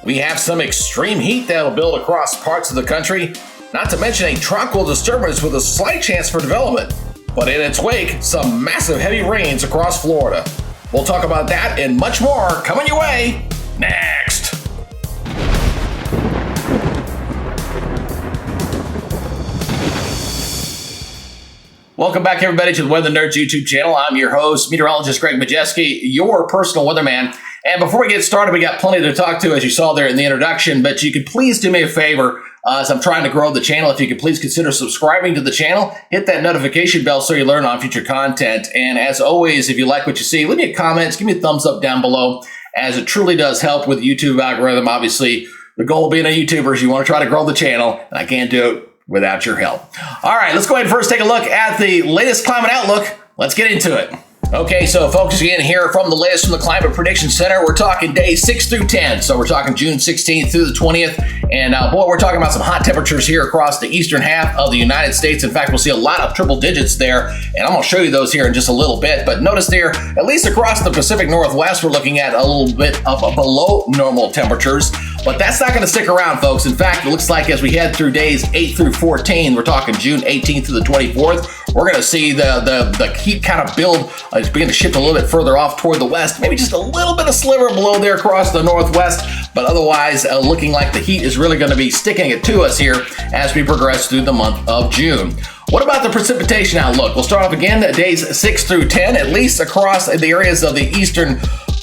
We have some extreme heat that'll build across parts of the country, not to mention a tropical disturbance with a slight chance for development. But in its wake, some massive heavy rains across Florida. We'll talk about that and much more coming your way next. Welcome back, everybody, to the Weather Nerds YouTube channel. I'm your host, meteorologist Greg Majeski, your personal weatherman. And before we get started, we got plenty to talk to, as you saw there in the introduction. But you could please do me a favor, as I'm trying to grow the channel. If you could please consider subscribing to the channel, hit that notification bell so you learn on future content. And as always, if you like what you see, leave me a comment, give me a thumbs up down below, as it truly does help with the YouTube algorithm. Obviously, the goal of being a YouTuber is you want to try to grow the channel, and I can't do it without your help. All right, let's go ahead and first take a look at the latest climate outlook. Let's get into it. Okay, so focusing in here from the latest from the Climate Prediction Center, we're talking days 6 through 10. So we're talking June 16th through the 20th. And boy, we're talking about some hot temperatures here across the eastern half of the United States. In fact, we'll see a lot of triple digits there. And I'm going to show you those here in just a little bit. But notice there, at least across the Pacific Northwest, we're looking at a little bit of below normal temperatures. But that's not going to stick around, folks. In fact, it looks like as we head through days 8 through 14, we're talking June 18th to the 24th, we're going to see the heat kind of build, begin to shift a little bit further off toward the west, maybe just a little bit of sliver below there across the northwest, but otherwise looking like the heat is really going to be sticking it to us here as we progress through the month of June. What about the precipitation outlook? We'll start off again at days 6 through 10, at least across the areas of the eastern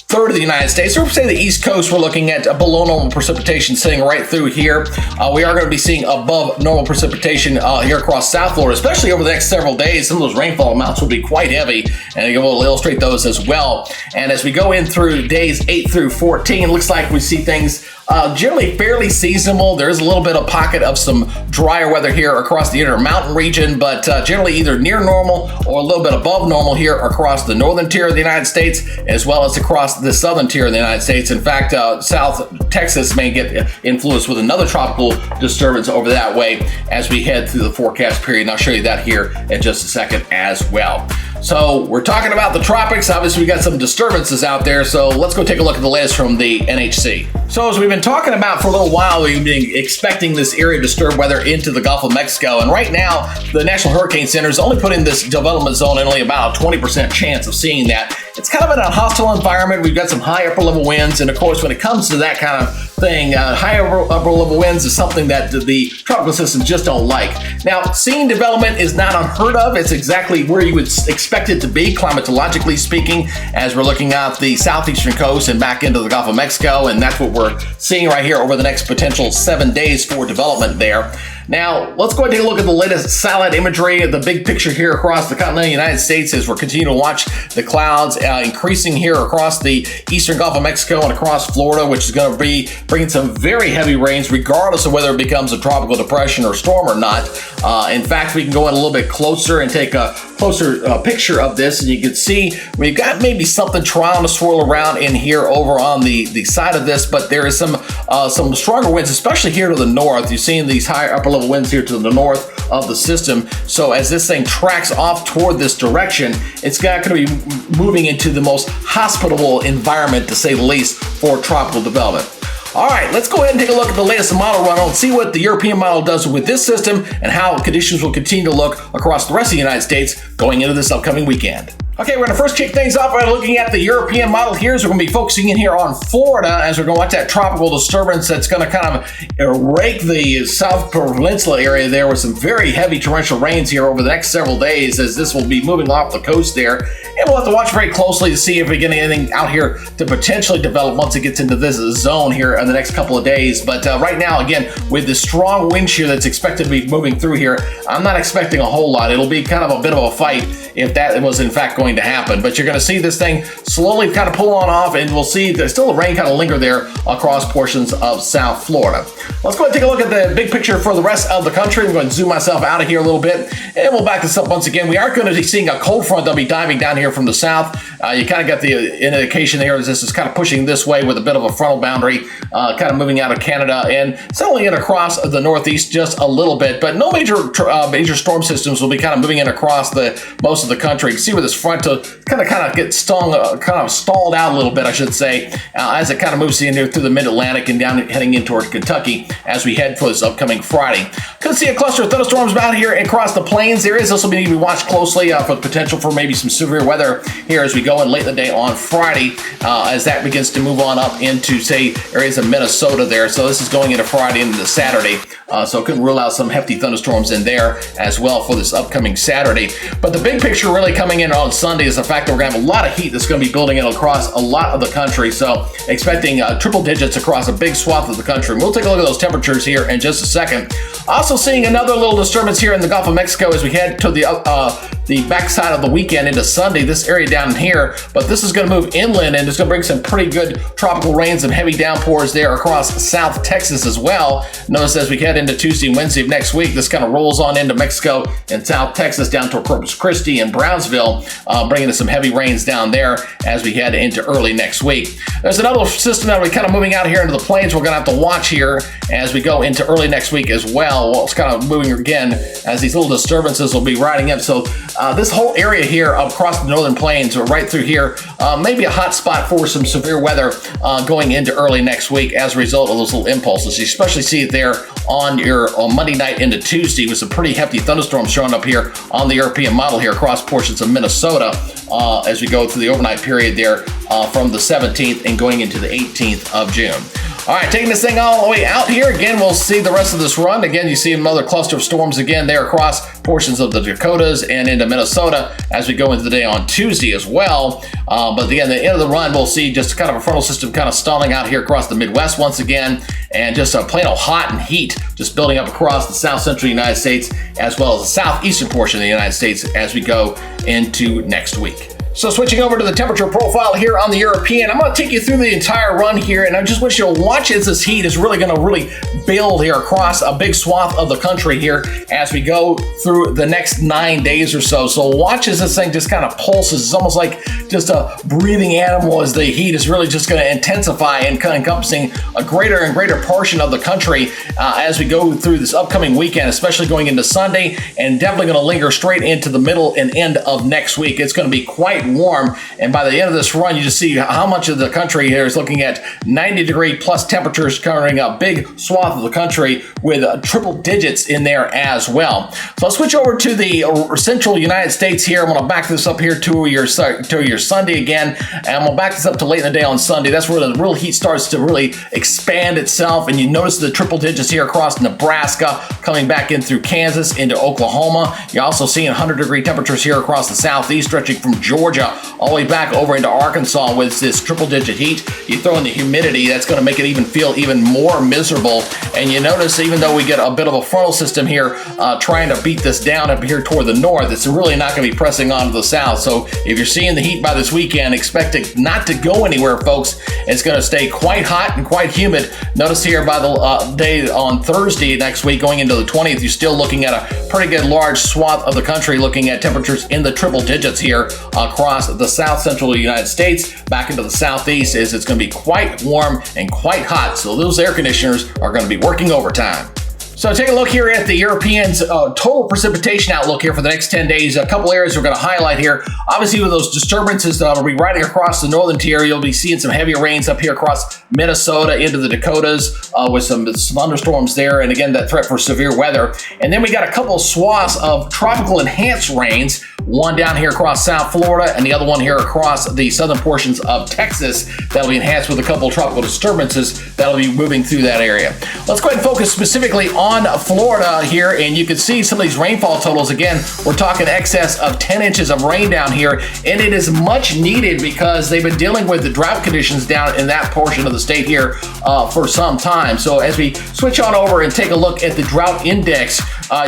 third of the United States, or say the East Coast. We're looking at below normal precipitation sitting right through here. We are going to be seeing above normal precipitation here across South Florida, especially over the next several days. Some of those rainfall amounts will be quite heavy, and we'll illustrate those as well. And as we go in through days 8 through 14, it looks like we see things generally fairly seasonable. There is a little bit of pocket of some drier weather here across the Intermountain region, but generally either near normal or a little bit above normal here across the northern tier of the United States, as well as across the southern tier of the United States. In fact, South Texas may get influenced with another tropical disturbance over that way as we head through the forecast period. And I'll show you that here in just a second as well. So we're talking about the tropics. Obviously, we got some disturbances out there. So let's go take a look at the latest from the NHC. So as we've been talking about for a little while, we've been expecting this area of disturbed weather into the Gulf of Mexico. And right now, the National Hurricane Center is only putting this development zone in only about a 20% chance of seeing that. It's kind of in a hostile environment. We've got some high upper level winds. And of course, when it comes to that kind of thing, high upper level winds is something that the tropical systems just don't like. Now, seeing development is not unheard of. It's exactly where you would expect it to be, climatologically speaking, as we're looking at the southeastern coast and back into the Gulf of Mexico. And that's what we're seeing right here over the next potential 7 days for development there. Now, let's go ahead and take a look at the latest satellite imagery. The big picture here across the continental United States as we're continuing to watch the clouds increasing here across the eastern Gulf of Mexico and across Florida, which is going to be bringing some very heavy rains, regardless of whether it becomes a tropical depression or storm or not. In fact, we can go in a little bit closer and take a closer picture of this, and you can see we've got maybe something trying to swirl around in here over on the side of this, but there is some stronger winds, especially here to the north. You're seeing these higher upper level winds here to the north of the system. So as this thing tracks off toward this direction, it's going to be moving into the most hospitable environment, to say the least, for tropical development. All right, let's go ahead and take a look at the latest model run and see what the European model does with this system and how conditions will continue to look across the rest of the United States going into this upcoming weekend. Okay, we're going to first kick things off by looking at the European model here. So we're going to be focusing in here on Florida as we're going to watch that tropical disturbance that's going to kind of rake the South Peninsula area there with some very heavy torrential rains here over the next several days, as this will be moving off the coast there. And we'll have to watch very closely to see if we get anything out here to potentially develop once it gets into this zone here in the next couple of days. But right now, again, with the strong wind shear that's expected to be moving through here, I'm not expecting a whole lot. It'll be kind of a bit of a fight if that was in fact going to happen. But you're going to see this thing slowly kind of pull on off, and we'll see there's still the rain kind of linger there across portions of South Florida. Let's go ahead and take a look at the big picture for the rest of the country. I'm going to zoom myself out of here a little bit, and we'll back this up once again. We are going to be seeing a cold front that'll be diving down here from the south. You kind of got the indication here as this is kind of pushing this way with a bit of a frontal boundary, kind of moving out of Canada and settling in across the northeast just a little bit. But no major storm systems will be kind of moving in across most of the country. You can see where this front kind of gets stalled out a little bit, I should say, as it kind of moves in here through the mid-Atlantic and down heading in toward Kentucky as we head for this upcoming Friday. Could see a cluster of thunderstorms about here across the plains areas. This will need to be watched closely for the potential for maybe some severe weather here as we go in late in the day on Friday, as that begins to move on up into, say, areas of Minnesota there. So this is going into Friday into Saturday. So couldn't rule out some hefty thunderstorms in there as well for this upcoming Saturday. But the big picture really coming in on Sunday is the fact that we're going to have a lot of heat that's going to be building in across a lot of the country. So expecting triple digits across a big swath of the country. We'll take a look at those temperatures here in just a second. Also seeing another little disturbance here in the Gulf of Mexico as we head to the backside of the weekend into Sunday, this area down here. But this is going to move inland and it's going to bring some pretty good tropical rains and heavy downpours there across South Texas as well. Notice as we head into Tuesday and Wednesday of next week, this kind of rolls on into Mexico and South Texas down to Corpus Christi and Brownsville, bringing us some heavy rains down there as we head into early next week. There's another system that we're kind of moving out here into the plains we're going to have to watch here as we go into early next week as well. Well, it's kind of moving again as these little disturbances will be riding up. So this whole area here across the northern plains or right through here may be a hot spot for some severe weather going into early next week as a result of those little impulses. You especially see it there on Monday night into Tuesday with some pretty hefty thunderstorms showing up here on the European model here across portions of Minnesota as we go through the overnight period there from the 17th and going into the 18th of June. All right, taking this thing all the way out here. Again, we'll see the rest of this run. Again, you see another cluster of storms again there across portions of the Dakotas and into Minnesota as we go into the day on Tuesday as well. But again, the end of the run, we'll see just kind of a frontal system kind of stalling out here across the Midwest once again, and just a plain old hot and heat just building up across the south central United States as well as the southeastern portion of the United States as we go into next week. So switching over to the temperature profile here on the European, I'm going to take you through the entire run here, and I just wish you'll watch as this heat is really going to build here across a big swath of the country here as we go through the next 9 days or so. So watch as this thing just kind of pulses. It's almost like just a breathing animal as the heat is really just going to intensify and kind of encompassing a greater and greater portion of the country as we go through this upcoming weekend, especially going into Sunday, and definitely going to linger straight into the middle and end of next week. It's going to be quite warm, and by the end of this run you just see how much of the country here is looking at 90-degree plus temperatures covering a big swath of the country with triple digits in there as well. So let's switch over to the central United States here. I'm going to back this up here to your Sunday again, and I'm going to back this up to late in the day on Sunday. That's where the real heat starts to really expand itself, and you notice the triple digits here across Nebraska coming back in through Kansas into Oklahoma. You're also seeing 100-degree temperatures here across the southeast stretching from Georgia all the way back over into Arkansas with this triple-digit heat. You throw in the humidity, that's going to make it feel even more miserable. And you notice even though we get a bit of a frontal system here trying to beat this down up here toward the north, it's really not going to be pressing on to the south. So if you're seeing the heat by this weekend, expect it not to go anywhere, folks. It's going to stay quite hot and quite humid. Notice here by the day on Thursday next week going into the 20th, you're still looking at a pretty good large swath of the country looking at temperatures in the triple digits here across the south central United States back into the southeast. It's going to be quite warm and quite hot, so those air conditioners are going to be working overtime. So take a look here at the Europeans' total precipitation outlook here for the next 10 days. A couple areas we're going to highlight here. Obviously, with those disturbances that will be riding across the northern tier, you'll be seeing some heavier rains up here across Minnesota into the Dakotas with some thunderstorms there. And again, that threat for severe weather. And then we got a couple swaths of tropical enhanced rains. One down here across South Florida and the other one here across the southern portions of Texas that'll be enhanced with a couple of tropical disturbances that'll be moving through that area. Let's go ahead and focus specifically on Florida here, and you can see some of these rainfall totals. Again, we're talking excess of 10 inches of rain down here, and it is much needed because they've been dealing with the drought conditions down in that portion of the state here for some time. So as we switch on over and take a look at the drought index,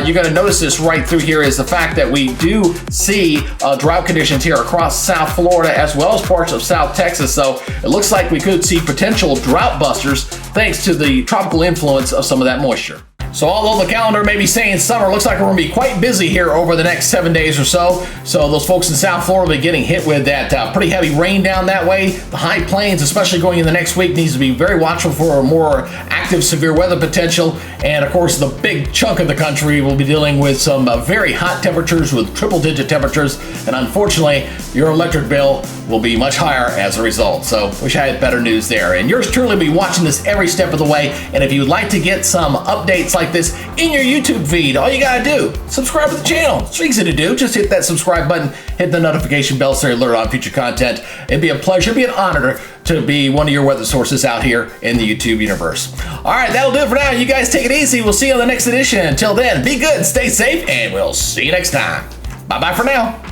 you're going to notice this right through here is the fact that we do see drought conditions here across South Florida as well as parts of South Texas. So it looks like we could see potential drought busters thanks to the tropical influence of some of that moisture. So although the calendar may be saying summer, looks like we're going to be quite busy here over the next 7 days or so. So those folks in South Florida will be getting hit with that pretty heavy rain down that way. The high plains, especially going in the next week, needs to be very watchful for a more active severe weather potential. And of course, the big chunk of the country will be dealing with some very hot temperatures with triple-digit temperatures. And unfortunately, your electric bill will be much higher as a result. So wish I had better news there. And yours truly will be watching this every step of the way. And if you'd like to get some updates like this in your YouTube feed, all you gotta do, subscribe to the channel. It's easy to do. Just hit that subscribe button, hit the notification bell so you're alerted on future content. It'd be a pleasure, it'd be an honor to be one of your weather sources out here in the YouTube universe. All right, that'll do it for now. You guys take it easy. We'll see you on the next edition. Until then, be good, stay safe, and we'll see you next time. Bye-bye for now.